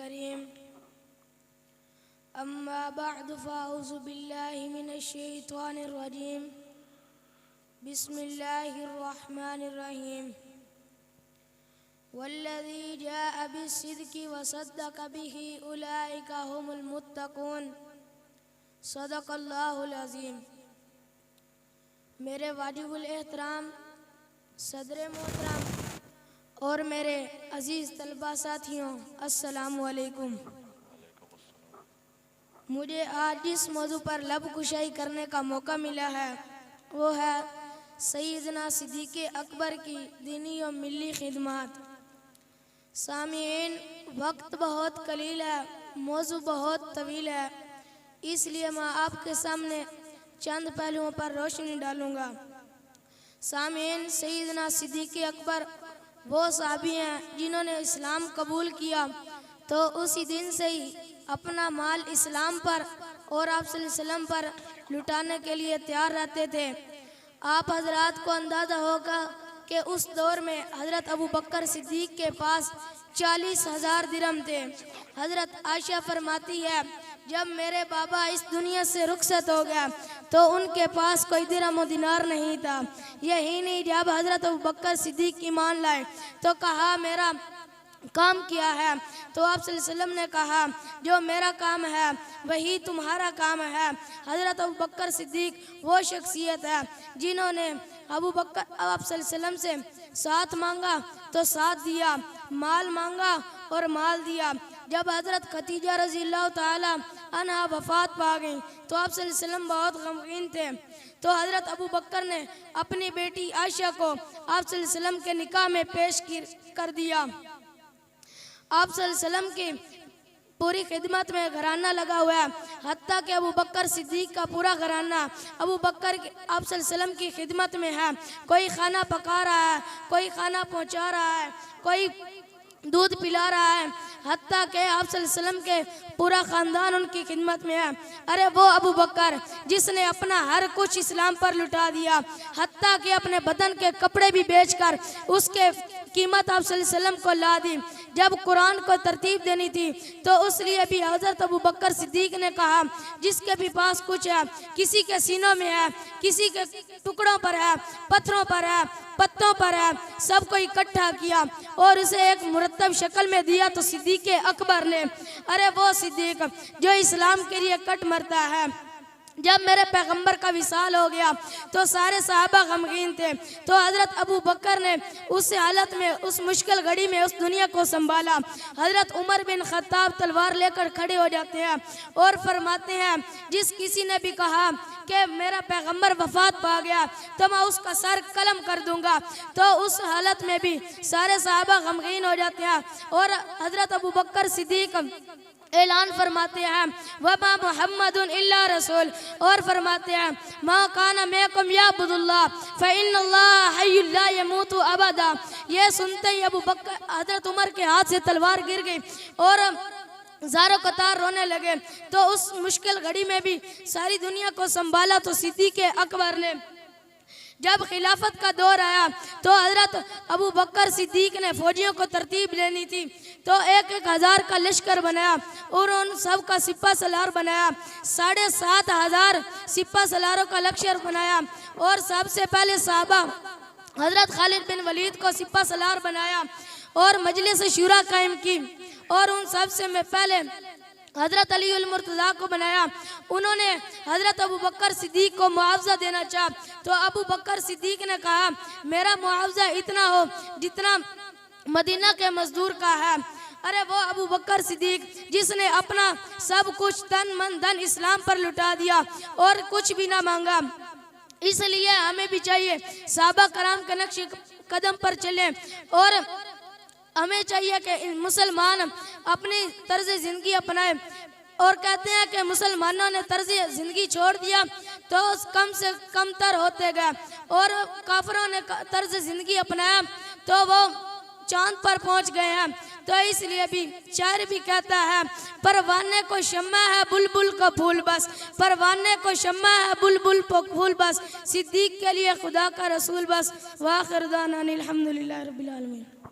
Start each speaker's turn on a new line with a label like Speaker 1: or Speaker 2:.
Speaker 1: الكريم أما بعد فأعوذ بالله من الشيطان الرجيم بسم الله الرحمن الرحيم والذي جاء بالصدق وصدق به أولئك هم المتقون صدق اللہ العظیم۔ میرے واجب الاحترام صدر محترم اور میرے عزیز طلبہ ساتھیوں، السلام علیکم۔ مجھے آج جس موضوع پر لب کشائی کرنے کا موقع ملا ہے وہ ہے سیدنا صدیق اکبر کی دینی و ملی خدمات۔ سامعین، وقت بہت قلیل ہے، موضوع بہت طویل ہے، اس لیے میں آپ کے سامنے چند پہلوؤں پر روشنی ڈالوں گا۔ سامعین، سیدنا صدیق اکبر وہ صحابی ہیں جنہوں نے اسلام قبول کیا تو اسی دن سے ہی اپنا مال اسلام پر اور آپ صلی اللہ علیہ وسلم پر لٹانے کے لیے تیار رہتے تھے۔ آپ حضرات کو اندازہ ہوگا کہ اس دور میں حضرت ابو بکر صدیق کے پاس 40,000 درہم تھے۔ حضرت عائشہ فرماتی ہے جب میرے بابا اس دنیا سے رخصت ہو گیا تو ان کے پاس کوئی درہم و دینار نہیں تھا۔ یہی نہیں، جب حضرت ابو بکر صدیق ایمان لائے تو کہا میرا کام کیا ہے؟ تو آپ صلی اللہ علیہ وسلم نے کہا جو میرا کام ہے وہی تمہارا کام ہے۔ حضرت ابو بکر صدیق وہ شخصیت ہے جنہوں نے آپ صلی اللہ علیہ وسلم سے ساتھ مانگا تو ساتھ دیا، مال مانگا اور مال دیا۔ جب حضرت خدیجہ رضی اللہ تعالی عنہا وفات پا گئیں تو آپ صلی اللہ علیہ وسلم بہت غمگین تھے، تو حضرت ابو بکر نے اپنی بیٹی عائشہ کو آپ صلی اللہ علیہ وسلم کے نکاح میں پیش کر دیا۔ آپ صلی اللہ علیہ وسلم کی پوری خدمت میں گھرانہ لگا ہوا ہے، حتیٰ کہ ابو بکر صدیق کا پورا گھرانہ ابو بکر آپ صلی اللہ علیہ وسلم کی خدمت میں ہے۔ کوئی کھانا پکا رہا ہے، کوئی کھانا پہنچا رہا ہے، کوئی دودھ پلا رہا ہے، حتیٰ کہ آپ صلی اللہ علیہ وسلم کے پورا خاندان ان کی خدمت میں ہے۔ ارے وہ ابو بکر جس نے اپنا ہر کچھ اسلام پر لٹا دیا، حتیٰ کہ اپنے بدن کے کپڑے بھی بیچ کر اس کے قیمت آپ صلی اللہ علیہ وسلم کو لا دی۔ جب قرآن کو ترتیب دینی تھی تو اس لیے بھی حضرت ابو بکر صدیق نے کہا جس کے بھی پاس کچھ ہے، کسی کے سینوں میں ہے، کسی کے ٹکڑوں پر ہے، پتھروں پر ہے، پتوں پر ہے، سب کو اکٹھا کیا اور اسے ایک مرتب شکل میں دیا تو صدیق اکبر نے۔ ارے وہ صدیق جو اسلام کے لیے کٹ مرتا ہے۔ جب میرے پیغمبر کا وصال ہو گیا تو سارے صحابہ غمگین تھے، تو حضرت ابو بکر نے اس حالت میں، اس مشکل گھڑی میں اس دنیا کو سنبھالا۔ حضرت عمر بن خطاب تلوار لے کر کھڑے ہو جاتے ہیں اور فرماتے ہیں جس کسی نے بھی کہا کہ میرا پیغمبر وفات پا گیا تو میں اس کا سر قلم کر دوں گا، تو اس حالت میں بھی سارے صحابہ غمگین ہو جاتے ہیں اور حضرت ابو بکر صدیق اعلان فرماتے ہیں وَمَا مُحَمَّدٌ إِلَّا رَسُولٌ، اور فرماتے ہیں مَا كَانَ مَعَكُمْ يَعْبُدُ اللَّهَ فَإِنَّ اللَّهَ حَيٌّ لَا يَمُوتُ أَبَدًا۔ یہ سنتے ہی ابو بکر حضرت عمر کے ہاتھ سے تلوار گر گئی اور زارو قطار رونے لگے۔ تو اس مشکل گھڑی میں بھی ساری دنیا کو سنبھالا تو صدیق اکبر نے۔ جب خلافت کا دور آیا تو حضرت ابو بکر صدیق نے فوجیوں کو ترتیب لینی تھی، تو 1,000 کا لشکر بنایا اور ان سب کا سپہ سالار بنایا۔ 7,500 سپہ سالاروں کا لشکر بنایا اور سب سے پہلے صحابہ حضرت خالد بن ولید کو سپہ سالار بنایا اور مجلس شورا قائم کی، اور ان سب سے میں پہلے حضرت علی المرتضیٰ کو بنایا۔ انہوں نے حضرت ابو بکر صدیق کو معاوضہ دینا چاہا تو ابو بکر صدیق نے کہا میرا معاوضہ اتنا ہو جتنا مدینہ کے مزدور کا ہے۔ ارے وہ ابو بکر صدیق جس نے اپنا سب کچھ تن من دھن اسلام پر لٹا دیا اور کچھ بھی نہ مانگا۔ اس لیے ہمیں بھی چاہیے صحابہ کرام کے نقش قدم پر چلیں، اور ہمیں چاہیے کہ مسلمان اپنی طرز زندگی اپنائیں، اور کہتے ہیں کہ مسلمانوں نے طرز زندگی چھوڑ دیا تو کم سے کم تر ہوتے گئے، اور کافروں نے طرز زندگی اپنایا تو وہ چاند پر پہنچ گئے ہیں۔ تو اس لیے بھی شاعر بھی کہتا ہے پروانے کو شمع ہے بلبل کو پھول بس، پروانے کو شمع ہے بلبل کو پھول بس، صدیق کے لیے خدا کا رسول بس۔ وآخر دعوانا الحمدللہ رب العالمین۔